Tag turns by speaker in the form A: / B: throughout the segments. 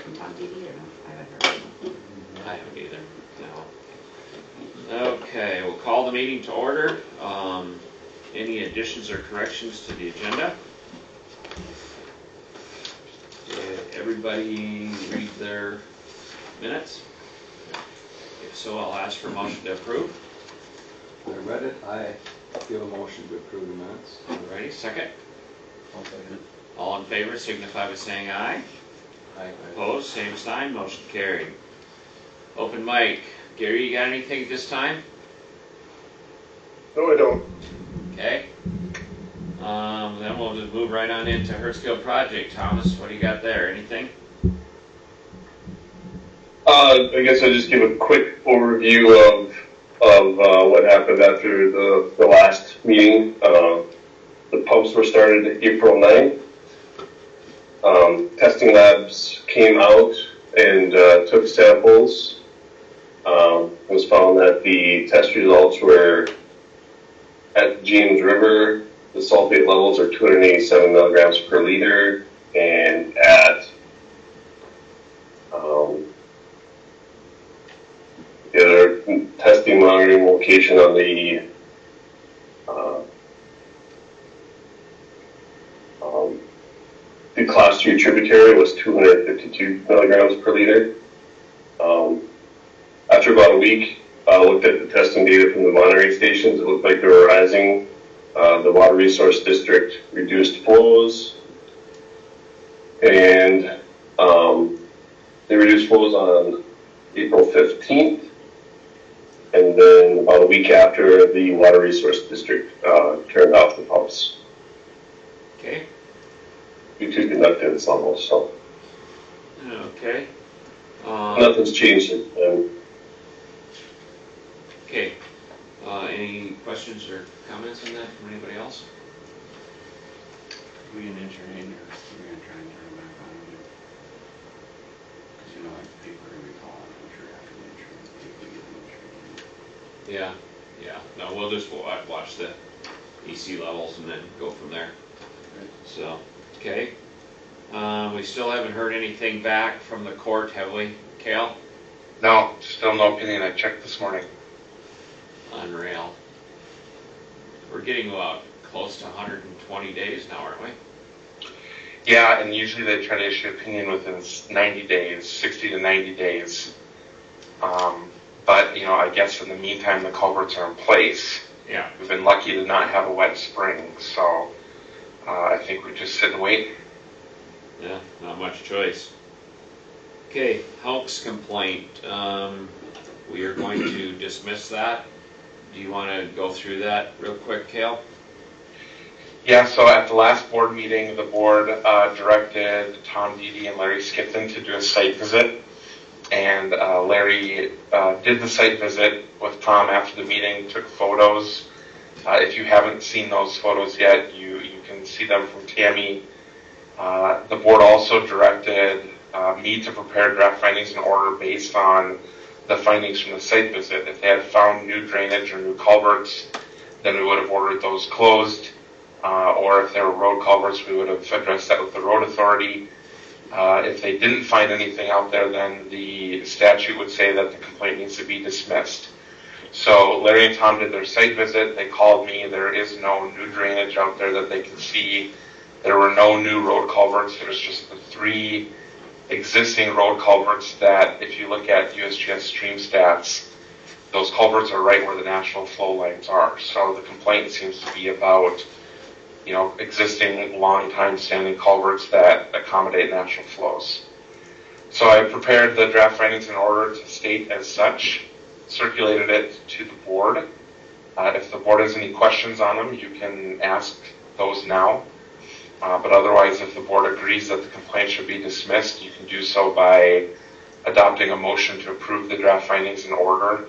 A: from Tom Dede, or no? I haven't heard from him.
B: I haven't either. No. Okay, we'll call the meeting to order. Any additions or corrections to the agenda? Did everybody read their minutes? If so, I'll ask for a motion to approve.
C: I read it. I give a motion to approve the minutes.
B: Alrighty, second.
D: I'll second.
B: All in favor signify by saying aye.
C: Aye.
B: Opposed, same sign, motion carried. Open mic. Gary, you got anything this time?
E: No, I don't.
B: Okay. Then we'll just move right on into Hertzfield project. Thomas, what do you got there? Anything?
E: I guess I'll just give a quick overview of what happened after the last meeting. The pumps were started April 9th. Testing labs came out and took samples. It was found that the test results were at James River, the sulfate levels are 287 milligrams per liter, and at the other testing monitoring location on the class 2 tributary was 252 milligrams per liter. After about a week, I looked at the testing data from the monitoring stations. It looked like they were rising. The Water Resource District reduced flows, and they reduced flows on April 15th. And then about a week after, the Water Resource District turned off the pumps.
B: Okay.
E: Due to conductance levels, so.
B: Okay.
E: Nothing's changed since then.
B: Okay. Any questions or comments on that from anybody else?
D: We an engineer, we're going to try and turn it back on again. Because you know, like, people are going to be calling, I'm sure, after the insurance, people get the insurance.
B: Yeah. No, we'll just watch the EC levels and then go from there.
D: Right.
B: So, okay. We still haven't heard anything back from the court, have we, Cal?
F: No, still no opinion. I checked this morning.
B: Unreal. We're getting close to 120 days now, aren't we?
F: Yeah, and usually they try to issue an opinion within 90 days, 60 to 90 days. But, you know, I guess in the meantime, the culverts are in place.
B: Yeah.
F: We've been lucky to not have a wet spring, so I think we just sit and wait.
B: Yeah, not much choice. Okay, Hulk's complaint. We are going to dismiss that. Do you want to go through that real quick, Cal?
F: Yeah, so at the last board meeting, the board directed Tom Dede and Larry Skipton to do a site visit. And Larry did the site visit with Tom after the meeting, took photos. If you haven't seen those photos yet, you can see them from Tammy. The board also directed me to prepare draft findings in order based on the findings from the site visit. If they had found new drainage or new culverts, then we would have ordered those closed. Or if there were road culverts, we would have addressed that with the road authority. If they didn't find anything out there, then the statute would say that the complaint needs to be dismissed. So Larry and Tom did their site visit. They called me. There is no new drainage out there that they can see. There were no new road culverts. There's just the 3 existing road culverts that, if you look at USGS stream stats, those culverts are right where the natural flow lines are. So the complaint seems to be about, you know, existing long time standing culverts that accommodate natural flows. So I prepared the draft findings in order to state as such, circulated it to the board. If the board has any questions on them, you can ask those now. But otherwise, if the board agrees that the complaint should be dismissed, you can do so by adopting a motion to approve the draft findings in order,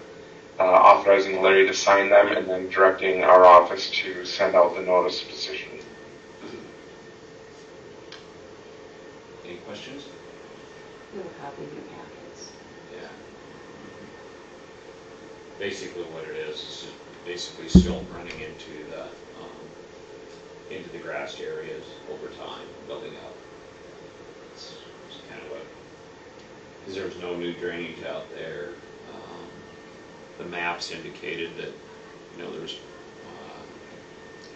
F: authorizing Larry to sign them, and then directing our office to send out the notice of decision.
B: Any questions?
A: You have a copy of your packets.
B: Yeah. Basically what it is basically silt running into the grassed areas over time, building up. It's kind of what because there was no new drainage out there. The maps indicated that, there was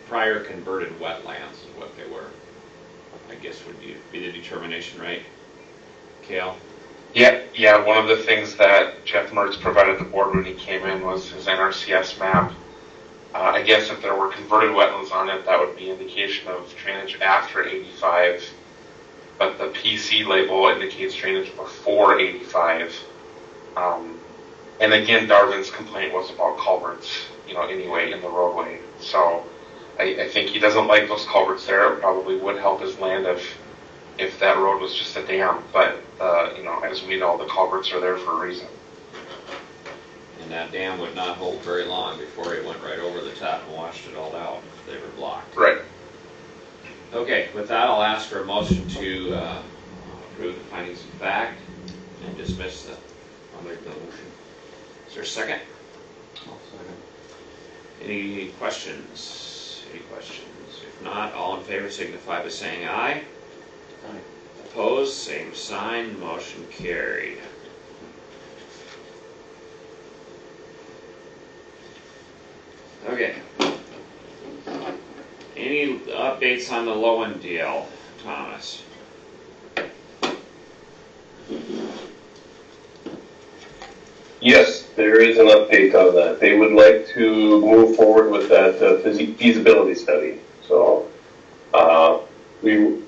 B: prior converted wetlands is what they were. I guess would be the determination, right? Kale?
F: Yeah, one of the things that Jeff Mertz provided the board when he came in was his NRCS map. I guess if there were converted wetlands on it, that would be indication of drainage after 85. But the PC label indicates drainage before 85. And again, Darwin's complaint was about culverts, anyway, in the roadway. So I think he doesn't like those culverts there. It probably would help his land if that road was just a dam. But, as we know, the culverts are there for a reason.
B: And that dam would not hold very long before it went right over the top and washed it all out if they were blocked.
F: Right.
B: Okay, with that, I'll ask for a motion to approve the findings of fact and dismiss the.
D: I'll make that motion.
B: Is there a second?
C: I'll second.
B: Any questions? Any questions? If not, all in favor signify by saying aye.
D: Aye.
B: Opposed, same sign, motion carried. Okay. Any updates on the Lowen deal, Thomas?
E: Yes, there is an update on that. They would like to move forward with that feasibility study. So,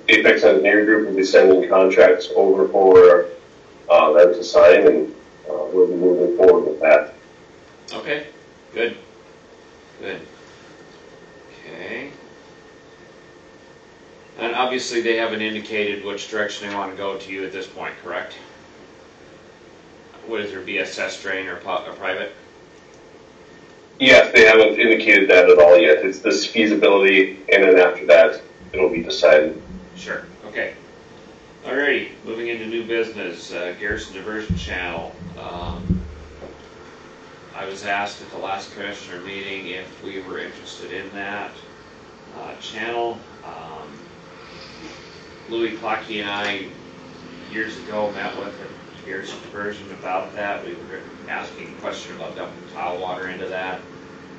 E: Apex Engineering Group will be sending contracts over for them to sign, and we'll be moving forward with that.
B: Okay, good. Good. Okay. And obviously they haven't indicated which direction they want to go to you at this point, correct? Would there be a cess drain or private?
E: Yes, they haven't indicated that at all yet. It's this feasibility, and then after that, it'll be decided.
B: Sure, okay. Alrighty, moving into new business, Garrison Diversion Channel. I was asked at the last commissioner meeting if we were interested in that channel. Louis Clocky and I, years ago, met with the Garrison Diversion about that. We were asking a question about dumping tile water into that.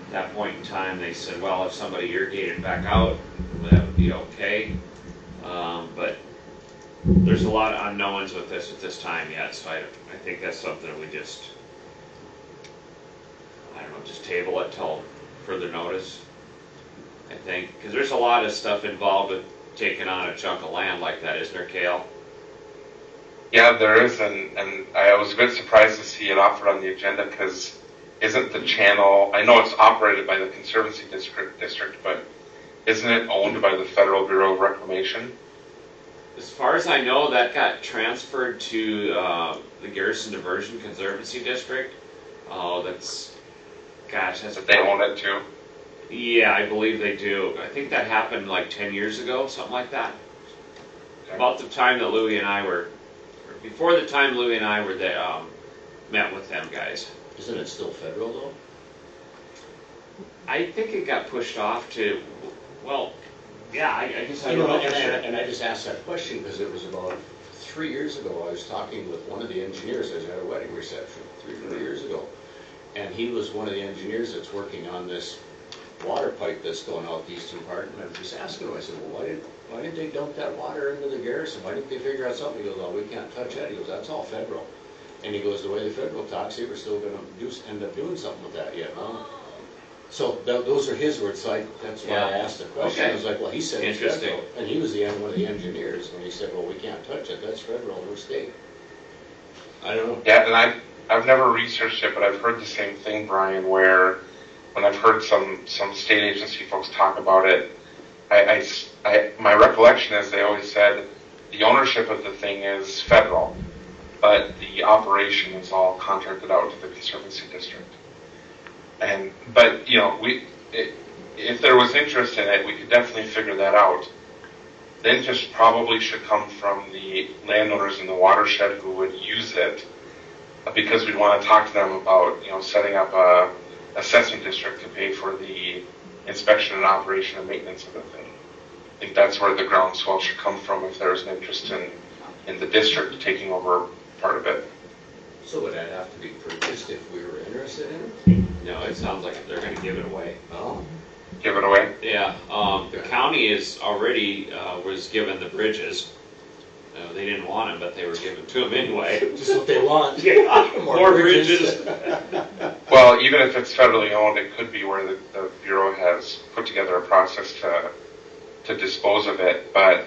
B: At that point in time, they said, well, if somebody irrigated back out, that would be okay. But there's a lot of unknowns with this at this time yet, so I think that's something that we just, just table it till further notice, I think. Because there's a lot of stuff involved with taking on a chunk of land like that, isn't there, Cale?
F: Yeah, there is, and I was a bit surprised to see it offered on the agenda because isn't the channel, I know it's operated by the Conservancy District, but isn't it owned by the Federal Bureau of Reclamation?
B: As far as I know, that got transferred to the Garrison Diversion Conservancy District. Oh, that's, gosh, that's...
F: They own it too?
B: Yeah, I believe they do. I think that happened like 10 years ago, something like that.
F: Okay.
B: About the time that Louie and I were, or before the time Louie and I were there, met with them guys.
D: Isn't it still federal though?
B: I think it got pushed off to, well, yeah, I guess I don't know for sure.
D: And I just asked that question because it was about 3 years ago. I was talking with one of the engineers. I was at a wedding reception 3 or 4 years ago. And he was one of the engineers that's working on this water pipe that's going out the eastern part. And I was just asking him, I said, well, why didn't they dump that water into the Garrison? Why didn't they figure out something? He goes, oh, we can't touch that. He goes, that's all federal. And he goes, the way the federal talks, they were still going to end up doing something with that yet, huh? So those are his words. So that's why I asked the question.
B: Okay.
D: I was like, well, he said it's
B: Interesting.
D: federal. And he was one of the engineers when he said, well, we can't touch it. That's federal, no state. I don't know.
F: Yeah, and I've never researched it, but I've heard the same thing, Brian, where when I've heard some state agency folks talk about it, my recollection is they always said the ownership of the thing is federal, but the operation is all contracted out to the Conservancy District. But if there was interest in it, we could definitely figure that out. The interest probably should come from the landowners in the watershed who would use it, because we'd want to talk to them about setting up a assessment district to pay for the inspection and operation and maintenance of the thing. I think that's where the groundswell should come from if there's an interest in the district taking over part of it.
D: So would that have to be purchased if we were interested in it?
B: No, it sounds like they're gonna give it away.
D: Oh.
F: Give it away.
B: Yeah, the county is already, was given the bridges. They didn't want them, but they were given to them anyway.
D: Just what they want.
B: Yeah, more bridges.
F: Well, even if it's federally owned, it could be where the Bureau has put together a process to dispose of it. But,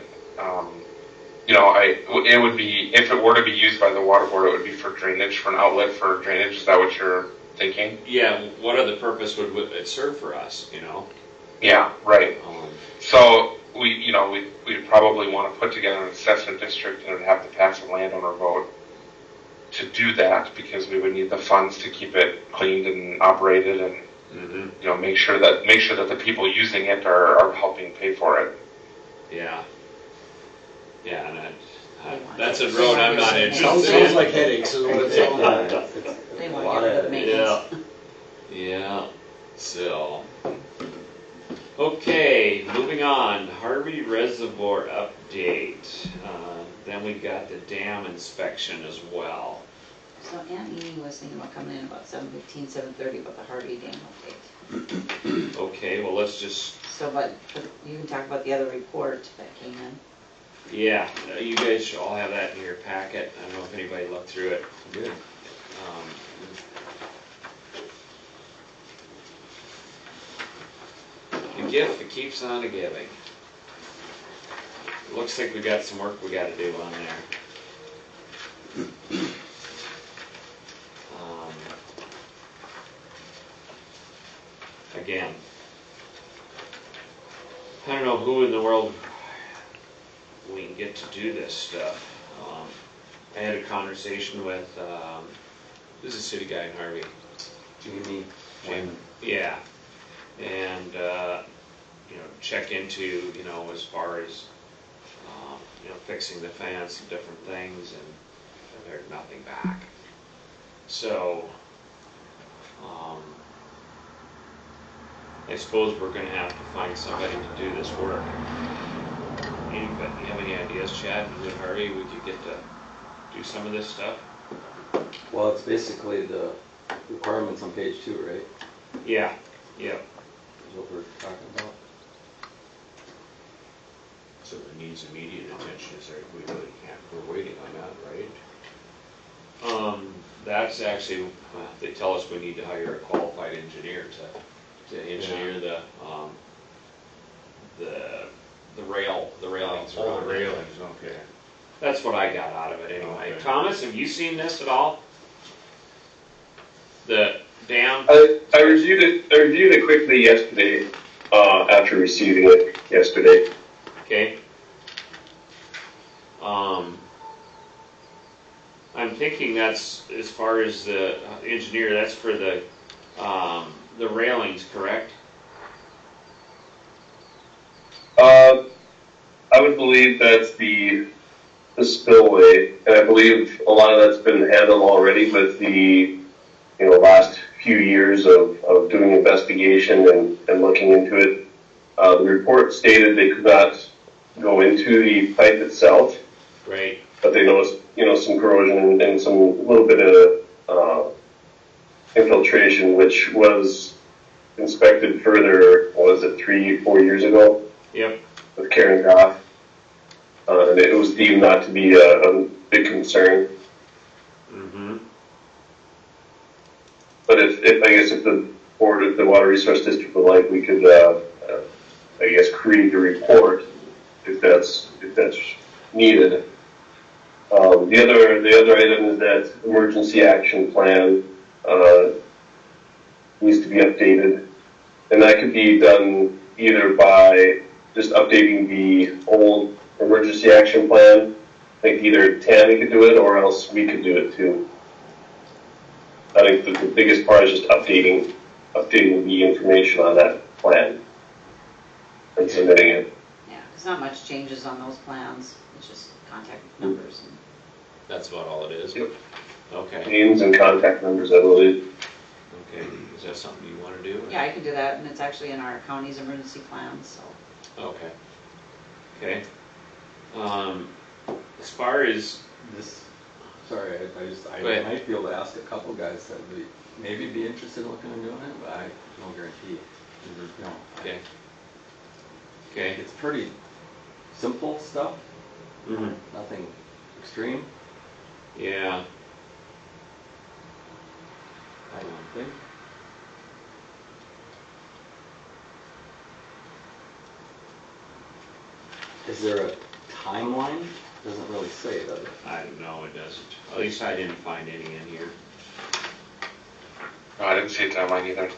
F: it would be, if it were to be used by the water board, it would be for drainage, for an outlet for drainage. Is that what you're thinking?
B: Yeah, what other purpose would it serve for us,
F: Yeah, right. So we'd probably want to put together an assessment district and it would have to pass a landowner vote to do that, because we would need the funds to keep it cleaned and operated and make sure that the people using it are helping pay for it.
B: Yeah. Yeah, and that's a road I'm not interested in.
D: Sounds like headaches is what it sounds like.
A: They
C: A
A: want
C: lot
A: to get
C: of-
A: the maintenance.
B: Yeah, so. Okay, moving on, Harvey Reservoir update. Then we got the dam inspection as well.
A: So Aunt Amy was thinking about coming in about 7:15, 7:30 about the Harvey Dam update.
B: Okay, well, let's just,
A: So, but you can talk about the other report that came in.
B: yeah, you guys should all have that in your packet. I don't know if anybody looked through it.
C: Good.
B: The gift that keeps on a giving. Looks like we got some work we gotta do on there. Again, I don't know who in the world we can get to do this stuff. I had a conversation with, this is a city guy in Harvey. Jim, yeah. And, check into, as far as, fixing the fence and different things, and I heard nothing back. So, I suppose we're gonna have to find somebody to do this work. You have any ideas, Chad, with Harvey, we could get to do some of this stuff?
C: Well, it's basically the requirements on page 2, right?
B: Yeah, yeah.
C: Is what we're talking about.
B: So it needs immediate attention, is there, we really can't, we're waiting on that, right? That's actually, they tell us we need to hire a qualified engineer to engineer the railings
D: Oh,
B: around it.
D: railings, okay.
B: That's what I got out of it anyway.
D: Okay.
B: Thomas, have you seen this at all? The dam?
E: I reviewed it quickly yesterday, after receiving it yesterday.
B: Okay. I'm thinking that's, as far as the engineer, that's for the railings, correct?
E: I would believe that's the spillway, and I believe a lot of that's been handled already with the, last few years of doing investigation and looking into it. The report stated they could not go into the pipe itself,
B: Right.
E: but they noticed, some corrosion and some little bit of infiltration, which was inspected further, 3-4 years ago
B: Yep.
E: with Karen Goff. And it was deemed not to be a big concern.
B: Mm-hmm.
E: But if the board, if the Water Resource District would like, we could, create a report if that's needed. The other item is that emergency action plan needs to be updated, and that could be done either by just updating the old emergency action plan. I think either Tammy could do it or else we could do it too. I think the biggest part is just updating the information on that plan and submitting it.
A: Yeah, there's not much changes on those plans, it's just contact numbers and.
B: That's about all it is?
E: Yep.
B: Okay.
E: Names and contact numbers, I believe.
B: Okay. Is that something you want to do?
A: Yeah, I can do that, and it's actually in our county's emergency plan, so.
B: Okay. Okay. As far as
C: This, Sorry, I
B: Go ahead.
C: might be able to ask a couple guys that would maybe be interested in looking at doing it, but I no guarantee. You know,
B: Okay. Okay.
C: it's pretty simple stuff,
B: Mm-hmm.
C: nothing extreme,
B: Yeah.
C: I don't think. Is there a timeline? Doesn't really say, does it?
B: I don't know, it doesn't. At least I didn't find any in here.
F: No, I didn't see a timeline either.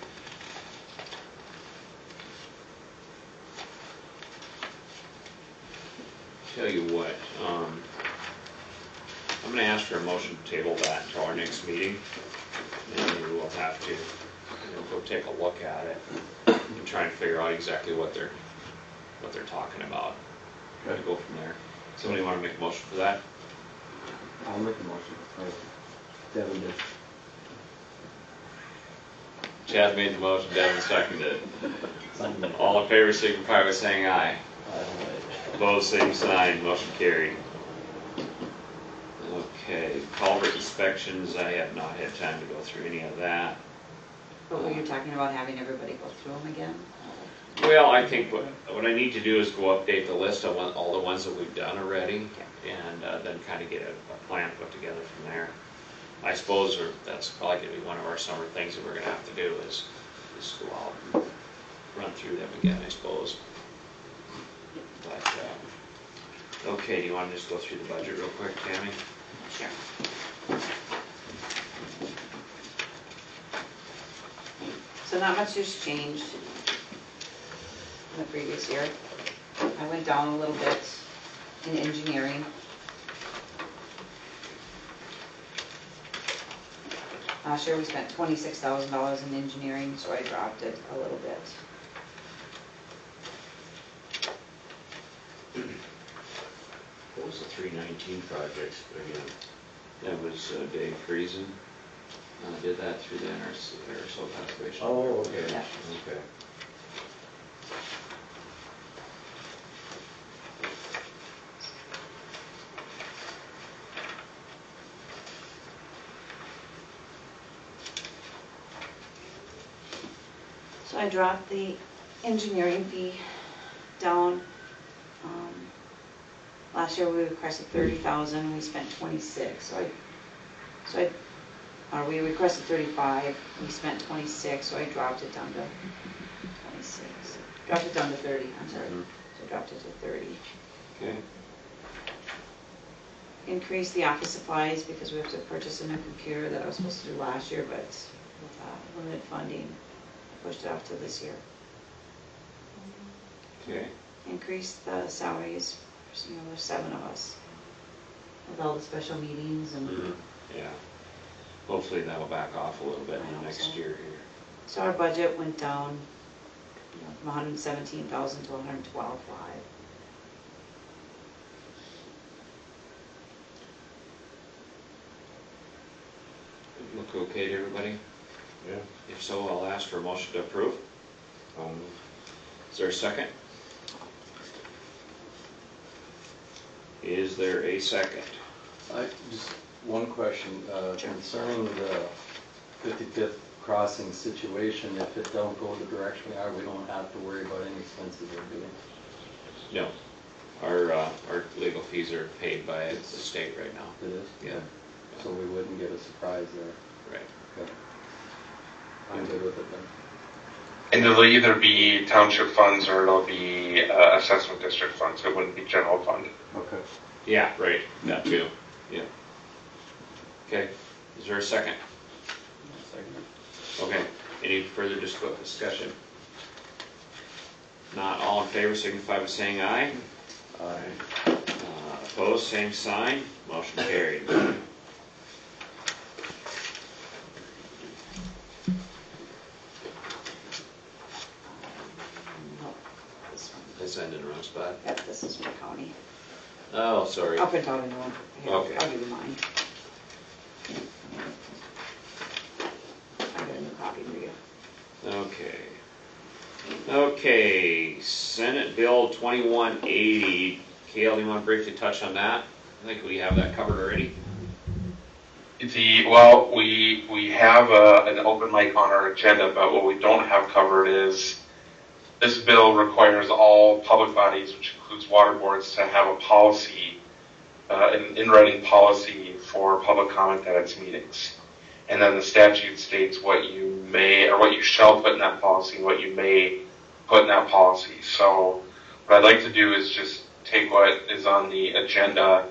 B: Tell you what, I'm gonna ask for a motion to table that until our next meeting. And maybe we'll have to, go take a look at it and try and figure out exactly what they're talking about.
C: Okay.
B: Go from there. Somebody wanna make a motion for that?
C: I'll make a motion. Devin did.
B: Chad made the motion, Devin seconded it. All in favor, signify by saying aye. Opposed, same sign, motion carried. Okay, culvert inspections, I have not had time to go through any of that.
A: But were you talking about having everybody go through them again?
B: Well, I think what I need to do is go update the list of all the ones that we've done already, and then kind of get a plan put together from there. I suppose that's probably going to be one of our summer things that we're going to have to do is go out and run through them again, I suppose. But, okay, do you want to just go through the budget real quick, Tammy?
A: Sure. So not much has changed in the previous year. I went down a little bit in engineering. Last year we spent $26,000 in engineering, so I dropped it a little bit.
B: What was the 319 projects again? That was Dave Friesen. Did that through the soil conservation.
C: Oh, okay.
A: Yeah.
C: Okay.
A: So I dropped the engineering fee down. Last year we requested 30,000, we spent 26. We requested 35, we spent 26, so I dropped it down to 26. Dropped it down to 30, I'm sorry.
B: Mhm.
A: So I dropped it to 30.
B: Okay.
A: Increased the office supplies because we have to purchase a new computer that I was supposed to do last year, but with limited funding, I pushed it off to this year.
B: Okay.
A: Increased the salaries, there's 7 of us. With all the special meetings and
B: Mhm. Yeah. Hopefully that'll back off a little bit
A: I
B: in the
A: hope
B: next
A: so.
B: year here.
A: so our budget went down, from 117,000 to 112,500.
B: Look okay to everybody?
C: Yeah.
B: If so, I'll ask for a motion to approve. Is there a second? Is there a second?
C: Just one question concerning the 55th crossing situation. If it don't go the direction we are, we don't have to worry about any expenses we're doing.
B: No. Our legal fees are paid by the state right now.
C: It is?
B: Yeah.
C: So we wouldn't get a surprise there.
B: Right.
C: Okay. I'm good with it then.
F: And it'll either be township funds or it'll be assessment district funds. It wouldn't be general fund.
C: Okay.
B: Yeah, right. That too. Yeah. Okay. Is there a second? Okay. Any further discussion? Not all in favor, signify by saying aye.
C: Aye.
B: Opposed, same sign. Motion carried.
A: No, this one.
B: I signed in the wrong spot.
A: Yep, this is my county.
B: Oh, sorry.
A: I'll print out a new one. Here,
B: Okay.
A: I'll give you mine. I got a new copy for you.
B: Okay. Okay, Senate Bill 2180. Kale, do you want to briefly touch on that? I think we have that covered already.
F: Well, we have an open mic on our agenda, but what we don't have covered is this bill requires all public bodies, which includes water boards, to have a policy, an in-writing policy for public comment at its meetings. And then the statute states what you may or what you shall put in that policy, what you may put in that policy. So what I'd like to do is just take what is on the agenda,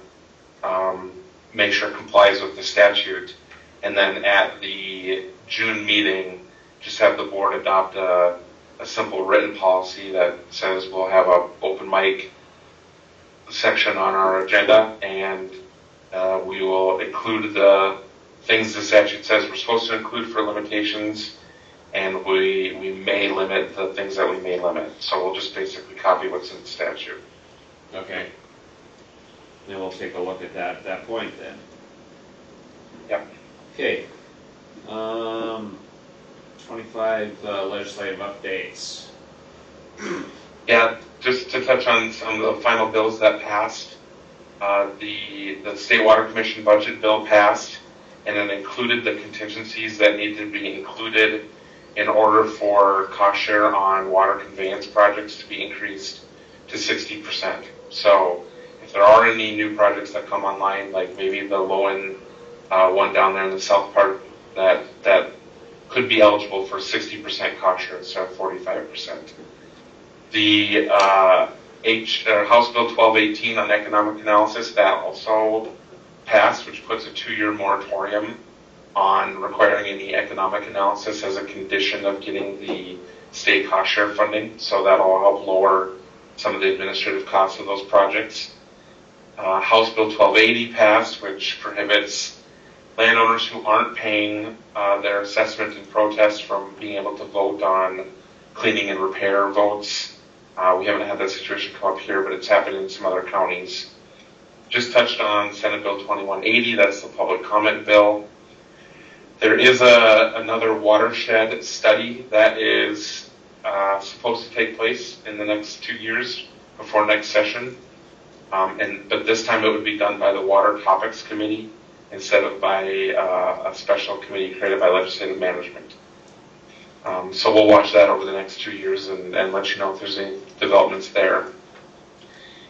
F: make sure it complies with the statute, and then at the June meeting, just have the board adopt a simple written policy that says we'll have a open mic section on our agenda, and we will include the things the statute says we're supposed to include for limitations, and we may limit the things that we may limit. So we'll just basically copy what's in the statute.
B: Okay. Then we'll take a look at that at that point then.
F: Yep.
B: Okay. 25 legislative updates.
F: Yeah, just to touch on some of the final bills that passed. The State Water Commission budget bill passed, and it included the contingencies that need to be included in order for cost share on water conveyance projects to be increased to 60%. So if there are any new projects that come online, like maybe the Lowen one down there in the south part that could be eligible for 60% cost share instead of 45%. The House Bill 1218 on economic analysis, that also passed, which puts a 2-year moratorium on requiring any economic analysis as a condition of getting the state cost share funding. So that'll help lower some of the administrative costs of those projects. House Bill 1280 passed, which prohibits landowners who aren't paying their assessment and protest from being able to vote on cleaning and repair votes. We haven't had that situation come up here, but it's happened in some other counties. Just touched on Senate Bill 2180, that's the public comment bill. There is another watershed study that is supposed to take place in the next 2 years before next session. But this time it would be done by the Water Topics Committee instead of by a special committee created by Legislative Management. So we'll watch that over the next 2 years and let you know if there's any developments there.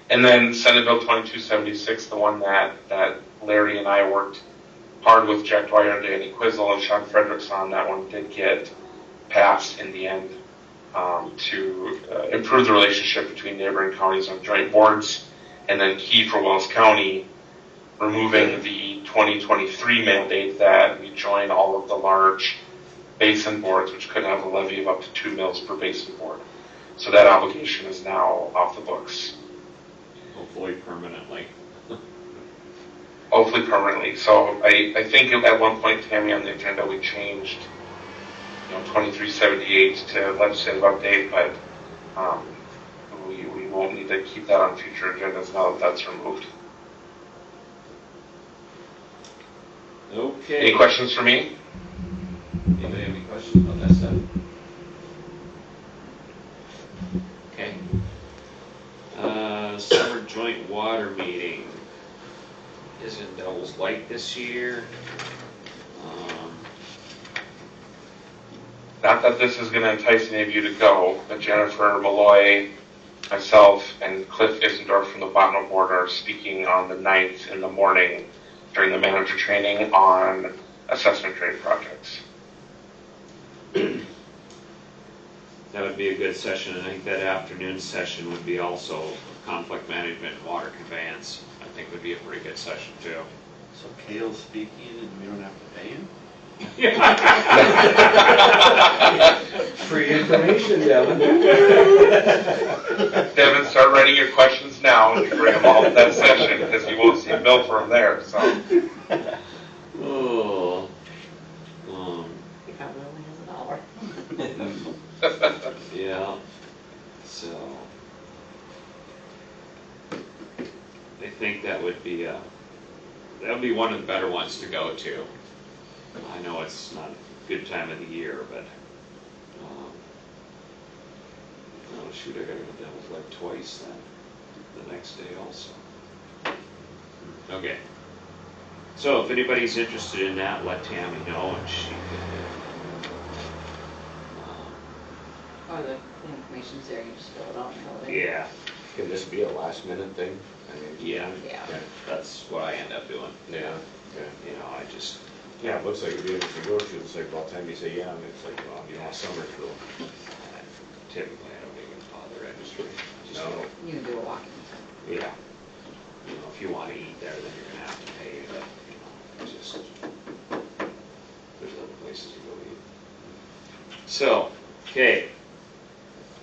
F: And then Senate Bill 2276, the one that Larry and I worked hard with Jack Dwyer and Danny Quizzle and Sean Fredericks on, that one did get passed in the end to improve the relationship between neighboring counties on joint boards, and then key for Wells County, removing the 2023 mandate that we join all of the large basin boards, which could have a levy of up to 2 mils per basin board. So that obligation is now off the books.
B: Hopefully permanently.
F: Hopefully permanently. So I think at one point, Tammy, on the agenda we changed 2378 to legislative update, but we won't need to keep that on future agendas now that that's removed.
B: Okay.
F: Any questions for me?
B: Anybody have any questions about that stuff? Okay. Summer joint water meeting is in Devil's Lake this year.
F: Not that this is going to entice any of you to go, but Jennifer Malloy, myself, and Cliff Isendorf from the Waterboard are speaking on the 9th in the morning during the manager training on assessment trade projects.
B: That would be a good session, and I think that afternoon session would be also conflict management and water conveyance. I think would be a pretty good session too.
G: So Kale's speaking and we don't have to pay him?
C: Free information, Devin.
F: Devin, start writing your questions now and you bring them all to that session because you won't see a bill for them there. So.
B: Oh.
A: He probably only has $1.
B: Yeah. So I think that would be one of the better ones to go to. I know it's not a good time of the year, but oh shoot, I gotta go down with like twice then the next day also. Okay. So if anybody's interested in that, let Tammy know and she
A: Or the information's there, you just fill it out and fill
B: could,
A: it in.
B: yeah,
D: Can this be a last minute thing? I mean,
B: yeah,
A: Yeah.
D: Okay.
B: that's what I end up doing.
D: Yeah, okay.
B: You know, I just,
D: Yeah, it looks like it'd be able to go to, it's like by the time you say yeah, and it's like, well, you know, summer school.
B: typically I don't even bother registering. Just
D: No.
B: go.
A: You can do a walk-in.
B: Yeah. You know, if you want to eat there, then you're gonna have to pay, but, you know, it's just, there's other places to go eat. So, okay.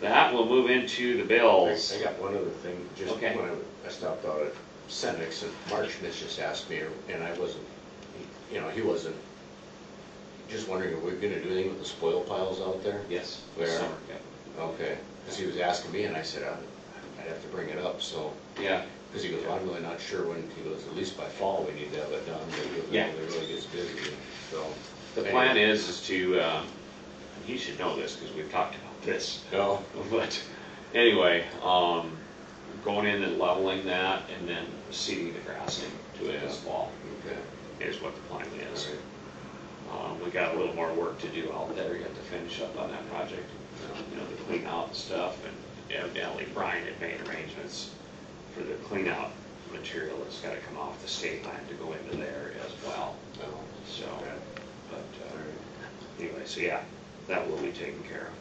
B: That will move into the bills.
D: I got one other thing, just
B: Okay.
D: when I stopped out at Senex, and Mark Schmitz just asked me, and I wasn't, he wasn't, just wondering, are we gonna do anything with the spoil piles out there?
B: Yes.
D: Where?
B: Summer camp.
D: Okay, because he was asking me, and I said, I'd have to bring it up, so,
B: Yeah,
D: because he goes, well, I'm really not sure when, he goes, at least by fall, we need to have it done, but he goes,
B: Yeah.
D: it really gets busy, so.
B: the plan is to, he should know this because we've talked about this.
D: No,
B: But anyway, going in and leveling that and then seeding the grass into it this fall
D: okay,
B: is what the plan is.
D: all right.
B: We got a little more work to do out there yet to finish up on that project, you know, to clean out and stuff, and evidently Brian had made arrangements for the clean out material that's gotta come off the state line to go into there as well,
D: No.
B: so,
D: Okay.
B: but, anyway, so yeah, that will be taken care of.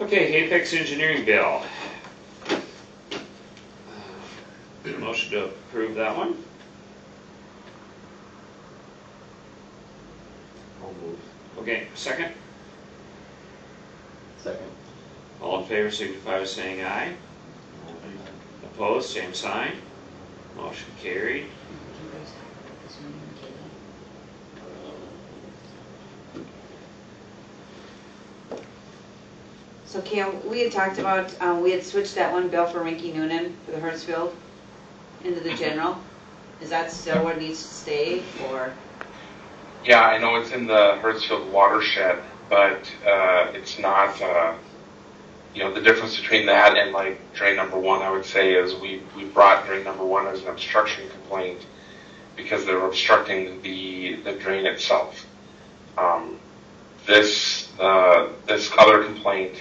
B: Okay, Apex Engineering bill. Motion to approve that one?
D: I'll move.
B: Okay, second?
C: Second.
B: All in favor signify by saying aye. Opposed, same sign. Motion carried.
A: Did you guys talk about this one, Kayla? So Kale, we had talked about, we had switched that one bill for Rinky Noonan for the Hertzfield into the general. Is that still what needs to stay, or?
F: Yeah, I know it's in the Hertzfield watershed, but it's not, the difference between that and like drain number one, I would say, is we brought drain number one as an obstruction complaint because they were obstructing the drain itself. This other complaint,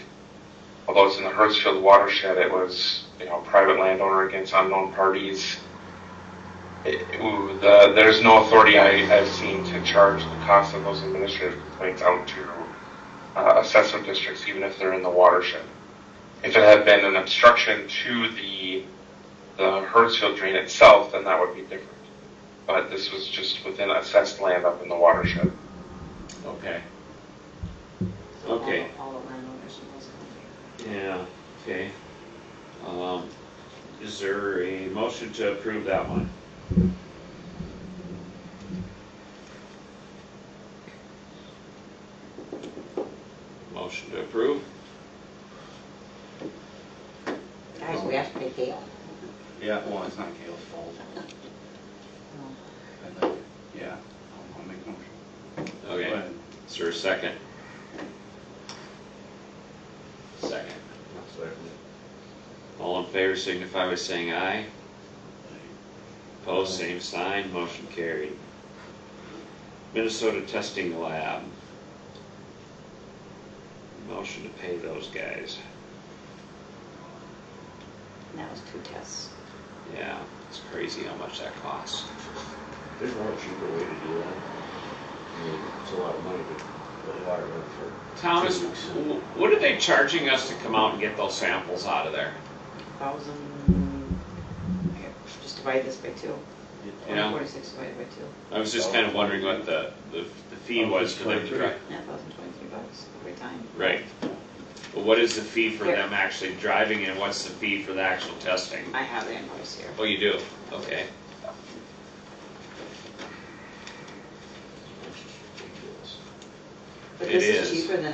F: although it's in the Hertzfield watershed, it was, private landowner against unknown parties. There's no authority I've seen to charge the cost of those administrative complaints out to assessor districts, even if they're in the watershed. If it had been an obstruction to the Hertzfield drain itself, then that would be different. But this was just within assessed land up in the watershed.
B: Okay.
A: So
B: Okay.
A: All the landowners in those counties.
B: Yeah, okay. Is there a motion to approve that one? Motion to approve?
A: Guys, we have to pay Kale.
G: Yeah, well, it's not Gail's fault. I think, yeah, I'll make a motion. Go
B: Okay,
G: ahead.
B: is there a second? Second.
D: That's what I mean.
B: All in favor signify by saying aye. Opposed, same sign, motion carried. Minnesota Testing Lab. Motion to pay those guys.
A: And that was 2 tests.
B: Yeah, it's crazy how much that costs.
D: There's no cheaper way to do that. I mean, it's a lot of money to put water in for
B: Thomas,
D: 2 weeks.
B: what are they charging us to come out and get those samples out of there?
A: 1,000, here, just divide this by 2.
B: Yeah.
A: 46 divided by 2.
B: I was just kind of wondering what the fee was for them to drive.
A: Yeah, $1,023 every time.
B: Right. But what is the fee for them actually driving and what's the fee for the actual testing?
A: I have the invoice here.
B: Oh, you do? Okay.
A: But
B: It
A: this is
B: is.
A: cheaper than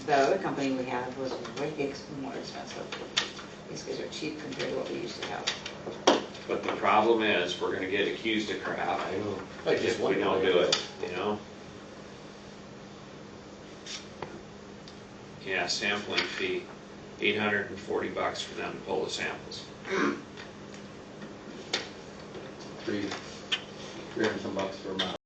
A: the other company we had was way more expensive. These guys are cheap compared to what we used to have.
B: But the problem is, we're gonna get accused of crap
D: I know. I just
B: if we
D: wonder
B: don't
D: why
B: do it, you know? Yeah, sampling fee, $840 for them to pull the samples.
C: 3 $300 some for a mile.